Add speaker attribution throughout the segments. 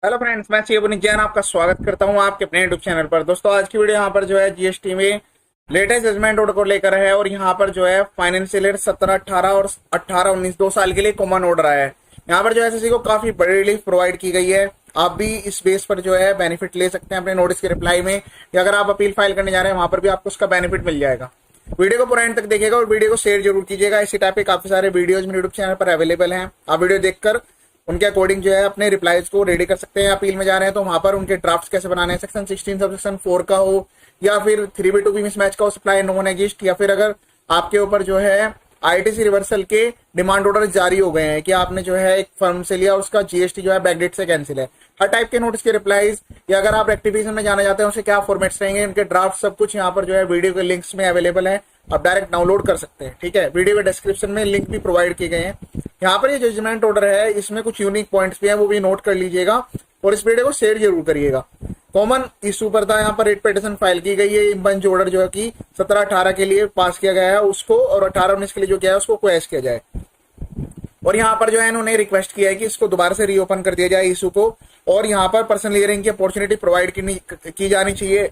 Speaker 1: Hello friends, मैं शिवनी जैन आपका स्वागत करता हूं आपके अपने यूट्यूब चैनल पर। दोस्तों, आज की वीडियो यहां पर जो है जीएसटी में लेटेस्ट जजमेंट ऑर्डर को लेकर है और यहां पर जो है फाइनेंशियल ईयर 17-18 और 18-19 2 साल के लिए कॉमन ऑर्डर आया है। यहां पर जो है एसएससी को काफी बड़ी रिलीफ प्रोवाइड की गई है। आप भी इस बेस पर जो है बेनिफिट ले सकते हैं अपने नोटिस के रिप्लाई में, या अगर आप अपील फाइल करने जा रहे हैं वहां पर भी आपको उसका बेनिफिट मिल जाएगा। वीडियो को पूरा एंड तक देखिएगा और वीडियो को शेयर जरूर कीजिएगा। इसी टाइप के काफी सारे वीडियोज मेरे यूट्यूब चैनल पर अवेलेबल हैं। आप वीडियो देखकर उनके अकॉर्डिंग जो है अपने रिप्लाईज को रेडी कर सकते हैं। अपील में जा रहे हैं तो वहां पर उनके ड्राफ्ट कैसे बनाने हैं, सेक्शन 16 सब सेक्शन 4 का हो या फिर 3B2B मिसमैच का हो, सप्लाई नॉन एग्जिस्ट, या फिर अगर आपके ऊपर जो है आईटीसी रिवर्सल के डिमांड ऑर्डर जारी हो गए हैं कि आपने जो है एक फर्म से लिया और उसका जीएसटी जो है बैकडेट से कैंसिल है, हर टाइप के नोटिस के रिप्लाईज, या अगर आप रेक्टिफिकेशन में जाना चाहते हैं उसे क्या फॉर्मेट्स रहेंगे, उनके ड्राफ्ट सब कुछ यहाँ पर जो है वीडियो के लिंक्स में अवेलेबल है। आप डायरेक्ट डाउनलोड कर सकते हैं। ठीक है, वीडियो के डिस्क्रिप्शन में लिंक भी प्रोवाइड किए गए हैं। यहाँ पर ये जजमेंट ऑर्डर है, इसमें कुछ यूनिक पॉइंट्स भी हैं, वो भी नोट कर लीजिएगा और इस वीडियो को शेयर जरूर करिएगा। कॉमन इशू पर था, यहाँ पर रिट पिटीशन फाइल की गई है। इम्बंच ऑर्डर जो है कि 17-18 के लिए पास किया गया है उसको, और 18-19 के लिए जो किया है उसको क्वैश किया जाए। और यहाँ पर जो है इन्होंने रिक्वेस्ट किया है कि इसको दोबारा से रीओपन कर दिया जाए इशू को, और यहाँ पर पर्सनल हियरिंग की अपॉर्चुनिटी प्रोवाइड की जानी चाहिए।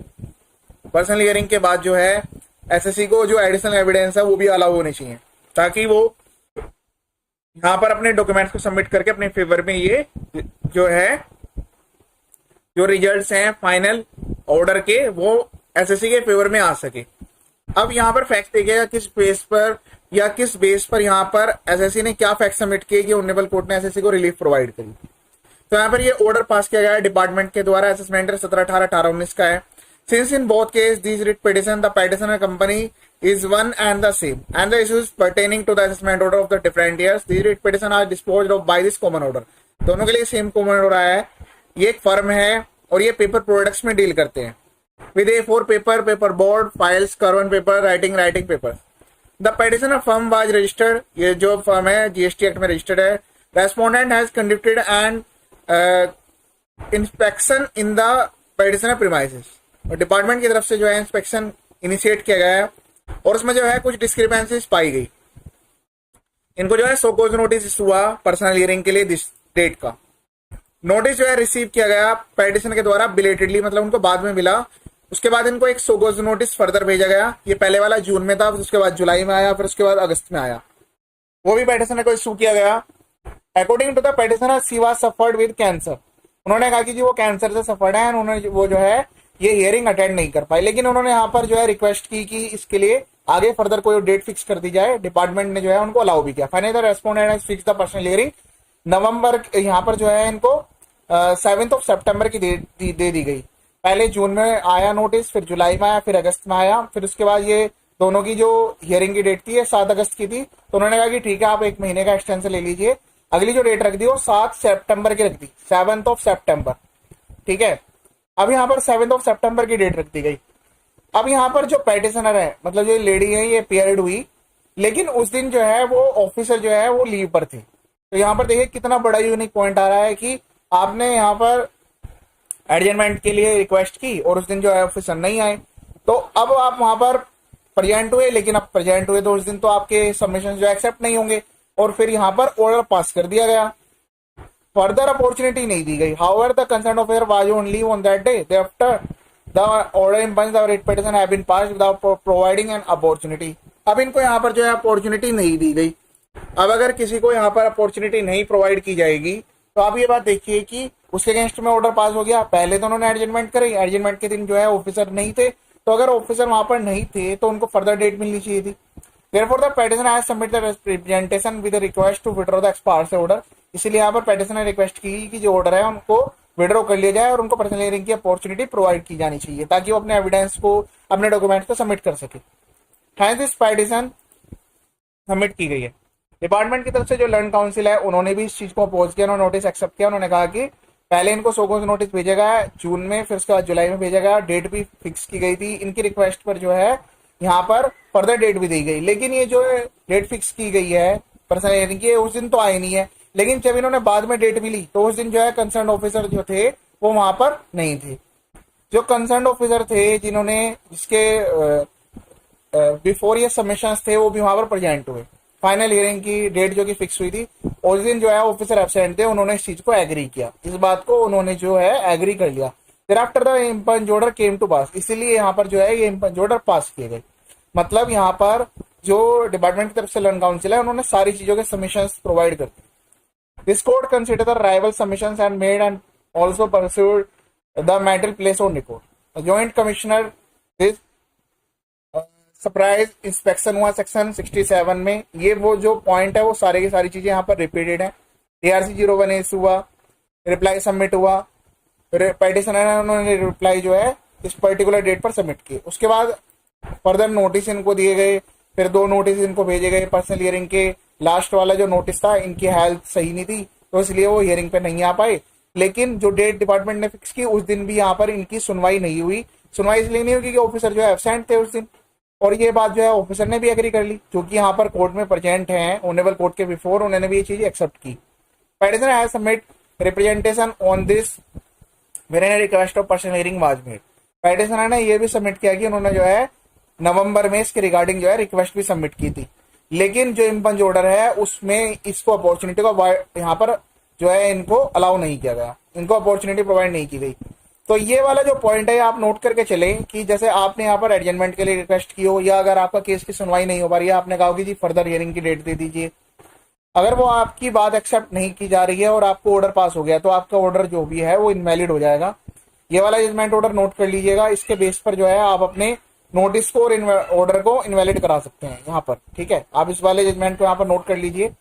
Speaker 1: पर्सनल हियरिंग के बाद जो है एसएससी को जो एडिशनल एविडेंस है वो भी अलाउ होनी चाहिए, ताकि वो यहाँ पर अपने डॉक्यूमेंट्स को सबमिट करके अपने फेवर में ये जो है जो रिजल्ट्स हैं फाइनल ऑर्डर के वो एसएससी के फेवर में आ सके। अब यहाँ पर फैक्ट देखिएगा किस बेस पर या किस बेस पर यहाँ पर एसएससी ने क्या फैक्ट सबमिट किए कि ऑनरेबल कोर्ट ने एसएससी को रिलीफ प्रोवाइड करी। तो यहाँ पर ये ऑर्डर पास किया गया है डिपार्टमेंट के द्वारा। असेसमेंट 17-18, 18-19 का है। Since in both cases these writ petition, the petitioner company is one and the same, and the issues pertaining to the assessment order of the different years, these writ petition are disposed of by this common order. दोनों के लिए same common order आया है। ये एक firm है और ये पेपर प्रोडक्ट्स में डील करते हैं with A4 paper, paper board, files, carbon paper, writing paper. The petitioner firm was registered, ये जो फर्म है जीएसटी एक्ट में रजिस्टर्ड है। Respondent has conducted and inspection in the petitioner premises, और department की तरफ से जो है इंस्पेक्शन इनिशिएट किया गया है और उसमें जो है कुछ डिस्क्रिपेंसीज पाई गई। इनको जो है सोकोज नोटिस हुआ पर्सनल हियरिंग के लिए दिस डेट का। नोटिस जो है रिसीव किया गया पेटिशन के द्वारा बिलेटेडली, मतलब उनको बाद में मिला। उसके बाद इनको एक सोकोज नोटिस फर्दर भेजा गया। ये पहले वाला जून में था, उसके बाद जुलाई में आया, फिर उसके बाद अगस्त में आया। वो भी पेटिशनर को इशू किया गया। According to the petitioner she was suffered with cancer. उन्होंने कहा कि जी वो कैंसर से सफर्ड है, उन्होंने वो जो है ये हियरिंग अटेंड नहीं कर पाई, लेकिन उन्होंने यहाँ पर जो है रिक्वेस्ट की कि इसके लिए आगे फर्दर कोई डेट फिक्स कर दी जाए। डिपार्टमेंट ने जो है उनको अलाउ भी किया। Finally the respondent has fixed the personal hearing November, यहाँ पर जो है इनको 7 सितंबर की दे दी गई। पहले जून में आया नोटिस, फिर जुलाई में आया, फिर अगस्त में आया, फिर उसके बाद ये दोनों की जो हियरिंग की डेट थी ये 7 अगस्त की थी। तो उन्होंने कहा कि ठीक है, आप 1 महीने का एक्सटेंशन ले लीजिए। अगली जो डेट रख दी वो 7 सितंबर की रख दी, 7 सितंबर। ठीक है, अब यहाँ पर 7 सितंबर की डेट रख दी गई। अब यहाँ पर जो पेटिशनर है, मतलब जो लेडी है, ये पेयर्ड हुई, लेकिन उस दिन जो है वो ऑफिसर जो है वो लीव पर थे। तो यहाँ पर देखिए कितना बड़ा यूनिक पॉइंट आ रहा है कि आपने यहाँ पर एडजमेंट के लिए रिक्वेस्ट की और उस दिन जो है ऑफिसर नहीं आए। तो अब आप वहां पर प्रेजेंट हुए, लेकिन अब प्रेजेंट हुए तो उस दिन तो आपके सबमिशन जो एक्सेप्ट नहीं होंगे, और फिर यहाँ पर ऑर्डर पास कर दिया गया। फर्दर अपॉर्चुनिटी नहीं दी गई। However the concern officer was on leave on that day, thereafter the order impugned the writ petition have been passed without providing an opportunity. अब इनको यहाँ पर जो है अपॉर्चुनिटी नहीं दी गई। अब अगर किसी को यहाँ पर अपॉर्चुनिटी नहीं प्रोवाइड की जाएगी तो आप ये बात देखिए कि उसके अगेंस्ट में ऑर्डर पास हो गया। पहले तो उन्होंने एडजमेंट करी, एडजमेंट के दिन जो है ऑफिसर नहीं थे, तो अगर ऑफिसर वहां पर नहीं थे तो उनको फर्दर डेट मिलनी चाहिए थी। Therefore, the petitioner has submitted the representation with a request to withdraw the ex parte order। इसलिए यहाँ पर पेटिशनर रिक्वेस्ट की कि जो ऑर्डर है उनको विड्रॉ कर लिया जाए और उनको पर्सनल हियरिंग की अपॉर्चुनिटी प्रोवाइड की जानी चाहिए, ताकि वो अपने एविडेंस को, अपने डॉक्यूमेंट्स को सबमिट कर सके। हैंस दिस पेटिशन सबमिट की गई है। डिपार्टमेंट की तरफ से जो लर्न काउंसिल है उन्होंने भी इस चीज को अपोज किया, उन्होंने नोटिस एक्सेप्ट किया। उन्होंने कहा कि पहले इनको सोकोज नोटिस भेजा गया जून में, फिर उसके बाद जुलाई में भेजा गया, डेट भी फिक्स की गई थी। इनकी रिक्वेस्ट पर जो है यहाँ पर फर्दर डेट भी दी गई, लेकिन ये जो डेट फिक्स की गई है पर्सनल हियरिंग की, उस दिन तो आई नहीं है। लेकिन जब इन्होंने बाद में डेट मिली तो उस दिन जो है कंसर्न ऑफिसर जो थे वो वहां पर नहीं थे। जो कंसर्न ऑफिसर थे जिन्होंने जिसके बिफोर ये सबमिशन थे वो भी वहां पर प्रेजेंट हुए। फाइनल हियरिंग की डेट जो कि फिक्स हुई थी, उस दिन जो है ऑफिसर एब्सेंट थे, उन्होंने इस चीज को एग्री किया, इस बात को उन्होंने जो है एग्री कर लिया। फिर after the impugned order came to pass, इसीलिए यहाँ पर जो है ये इम्पंज ऑर्डर पास किए गए। मतलब यहाँ पर जो डिपार्टमेंट की तरफ से लर्न काउंसिल है, उन्होंने सारी चीजों के सबमिशंस प्रोवाइड कर दी। This court consider the rival submissions and made and also perused the matter place on record. Joint commissioner this surprise inspection हुआ सेक्शन 67 में। ये वो जो पॉइंट है वो सारे की सारी चीजें यहाँ पर रिपीटेड है। ARC 01 इशू हुआ, रिप्लाई सबमिट हुआ, पेटिशनर है उन्होंने रिप्लाई जो है इस पर्टिकुलर डेट पर सबमिट किए। उसके बाद फर्दर नोटिस इनको दिए गए, फिर 2 नोटिस इनको भेजे गए पर्सनल हियरिंग के। लास्ट वाला जो नोटिस था, इनकी हेल्थ सही नहीं थी तो इसलिए वो हियरिंग पे नहीं आ पाए, लेकिन जो डेट डिपार्टमेंट ने फिक्स की उस दिन भी यहाँ पर इनकी सुनवाई नहीं हुई। सुनवाई इसलिए नहीं हुई क्योंकि ऑफिसर जो है एब्सेंट थे उस दिन, और ये बात जो है ऑफिसर ने भी एग्री कर ली, जो कि यहाँ पर कोर्ट में प्रेजेंट हैं ऑनरेबल कोर्ट के बिफोर, उन्होंने भी ये चीज एक्सेप्ट की। Petitioner has submit representation on this when request of personal hearing was made. Petitioner ने ये भी सबमिट किया कि उन्होंने जो है नवंबर में इसके रिगार्डिंग जो है रिक्वेस्ट भी सबमिट की थी, लेकिन जो इम्पंज ऑर्डर है उसमें इसको अपॉर्चुनिटी को यहाँ पर जो है इनको अलाउ नहीं किया गया, इनको अपॉर्चुनिटी प्रोवाइड नहीं की गई। तो ये वाला जो पॉइंट है आप नोट करके चले कि जैसे आपने यहाँ पर एडजमेंट के लिए रिक्वेस्ट की हो, या अगर आपका केस की सुनवाई नहीं हो पा रही है, आपने कहा कि जी फर्दर हियरिंग की डेट दे दीजिए, अगर वो आपकी बात एक्सेप्ट नहीं की जा रही है और आपको ऑर्डर पास हो गया तो आपका ऑर्डर जो भी है वो इनवैलिड हो जाएगा। ये वाला जजमेंट ऑर्डर नोट कर लीजिएगा, इसके बेस पर जो है आप अपने नोटिस को और ऑर्डर को इनवैलिड करा सकते हैं यहाँ पर, ठीक है। आप इस वाले जजमेंट को यहाँ पर नोट कर लीजिए।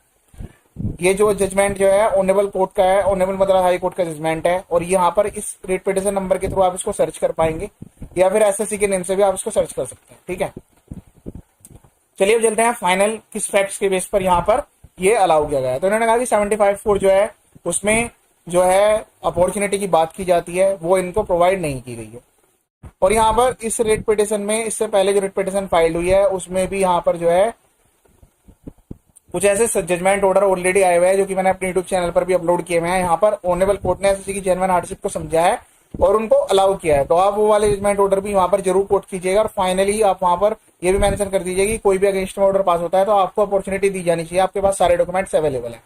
Speaker 1: ये जो जजमेंट जो है ऑनरेबल कोर्ट का है, ऑनरेबल मद्रास हाई कोर्ट का जजमेंट है, और यहाँ पर इस रिट पिटिशन नंबर के थ्रू आप इसको सर्च कर पाएंगे, या फिर SSC के नेम से भी आप इसको सर्च कर सकते हैं, ठीक है। चलिए अब चलते हैं फाइनल किस फैक्ट्स के बेस पर यहाँ पर ये अलाउ किया गया है। तो इन्होंने कहा कि 75(4) जो है उसमें जो है अपॉर्चुनिटी की बात की जाती है, वो इनको प्रोवाइड नहीं की गई है। और यहाँ पर इस रिट पिटिशन में, इससे पहले जो रिट पिटिशन फाइल हुई है उसमें भी यहाँ पर जो है कुछ ऐसे जजमेंट ऑर्डर ऑलरेडी आए हुए हैं जो कि मैंने अपने यूट्यूब चैनल पर भी अपलोड किए हुए हैं। यहाँ पर ऑनरेबल कोर्ट ने SSC की जेन्युइन हार्डशिप को समझा है और उनको अलाउ किया है, तो आप वो वाले जजमेंट ऑर्डर भी वहां पर जरूर कोट कीजिएगा। और फाइनली आप वहां पर ये भी मेंशन कर दीजिए कि कोई भी अगेंस्ट में ऑर्डर पास होता है तो आपको अपॉर्चुनिटी दी जानी चाहिए, आपके पास सारे डॉक्यूमेंट्स अवेलेबल है।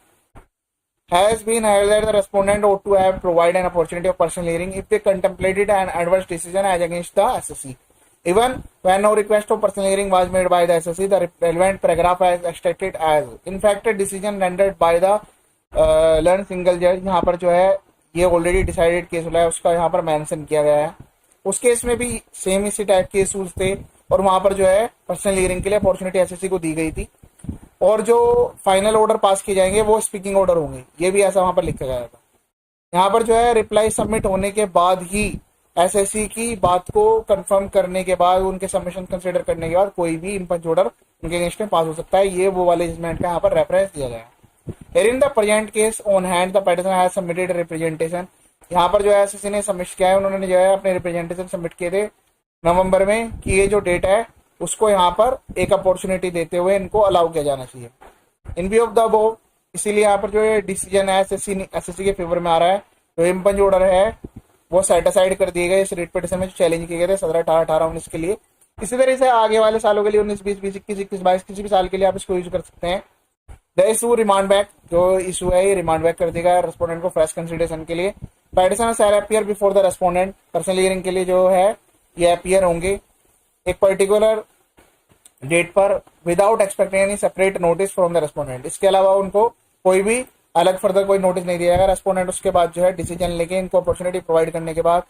Speaker 1: Has been held that the respondent ought to have provided an opportunity of personal hearing if they contemplated an adverse decision as against the SSC. Even when no request of personal hearing was made by the SSC, the relevant paragraph has extracted as in fact a decision rendered by the learned single judge। यहाँ पर जो है ये already decided case हुआ है उसका यहाँ पर मेंशन किया गया है। उस केस में भी सेम इसी टाइप के इशूज थे और वहां पर जो है पर्सनल हियरिंग के लिए अपॉर्चुनिटी SSC को दी गई थी, और जो फाइनल ऑर्डर पास किए जाएंगे वो स्पीकिंग ऑर्डर होंगे, ये भी ऐसा वहां पर लिखा गया था। यहाँ पर जो है रिप्लाई सबमिट होने के बाद ही SSC की बात को कंफर्म करने के बाद, उनके सबमिशन कंसीडर करने के बाद कोई भी इम्पंच ऑर्डर उनके अगेंस्ट में पास हो सकता है। ये वो वाले जजमेंट का यहाँ पर रेफरेंस दिया गया है। Here in the present case on hand, the petitioner has submitted representation। यहाँ पर जो है SSC ने सबमिट किया है, उन्होंने जो है अपने रिप्रेजेंटेशन सबमिट किए थे नवंबर में कि ये जो डेट है उसको यहाँ पर एक अपॉर्चुनिटी देते हुए इनको अलाउ किया जाना चाहिए। इन व्यू ऑफ द अबव, इसीलिए यहाँ पर जो है डिसीजन है SSC के फेवर में आ रहा है। जो इम्पंच ऑर्डर है वो सेट असाइड कर दिए गए इस रिट पिटिशन में जो चैलेंज किए गए थे 17, 18, 18, 19 के लिए। इसी तरह से आगे वाले सालों के लिए 19, 20, 21, 21, 22 किसी भी साल के लिए आप इसको यूज कर सकते हैं। द इशू रिमांड बैक, जो इशू है ये रिमांड बैक कर देगा रेस्पोंडेंट को फ्रेश कंसिडरेशन के लिए। Petitioner shall appear before the respondent, personal hearing के लिए जो है ये अपीयर होंगे एक पर्टिकुलर डेट पर without expecting any separate notice from the respondent. इसके अलावा उनको कोई भी अलग फर्दर कोई नोटिस नहीं दिया जाएगा। रेस्पोंडेंट उसके बाद जो है डिसीजन लेके इनको अपॉर्चुनिटी प्रोवाइड करने के बाद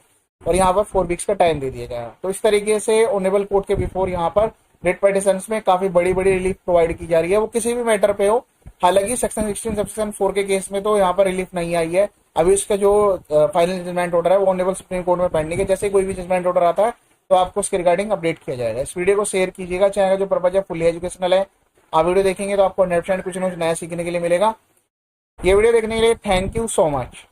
Speaker 1: और यहाँ पर 4 वीक्स का टाइम दे दिया जाएगा। तो इस तरीके से ऑनरेबल कोर्ट के बिफोर यहाँ पर रिट पिटिशंस में काफी बड़ी बड़ी रिलीफ प्रोवाइड की जा रही है, वो किसी भी मैटर पे हो। हालांकि सेक्शन 16 सेक्शन 4 के केस में तो यहाँ पर रिलीफ नहीं आई है। अभी इसका जो फाइनल जजमेंट ऑर्डर है वो ऑनरेबल सुप्रीम कोर्ट में पेंडिंग है। जैसे कोई भी जजमेंट ऑर्डर आता है तो आपको उसके रिगार्डिंग अपडेट किया जाएगा। इस वीडियो को शेयर कीजिएगा। चैनल का जो पर्पज है फुली एजुकेशनल है, आप वीडियो देखेंगे तो आपको 100% कुछ नया सीखने के लिए मिलेगा। ये वीडियो देखने के लिए थैंक यू सो मच।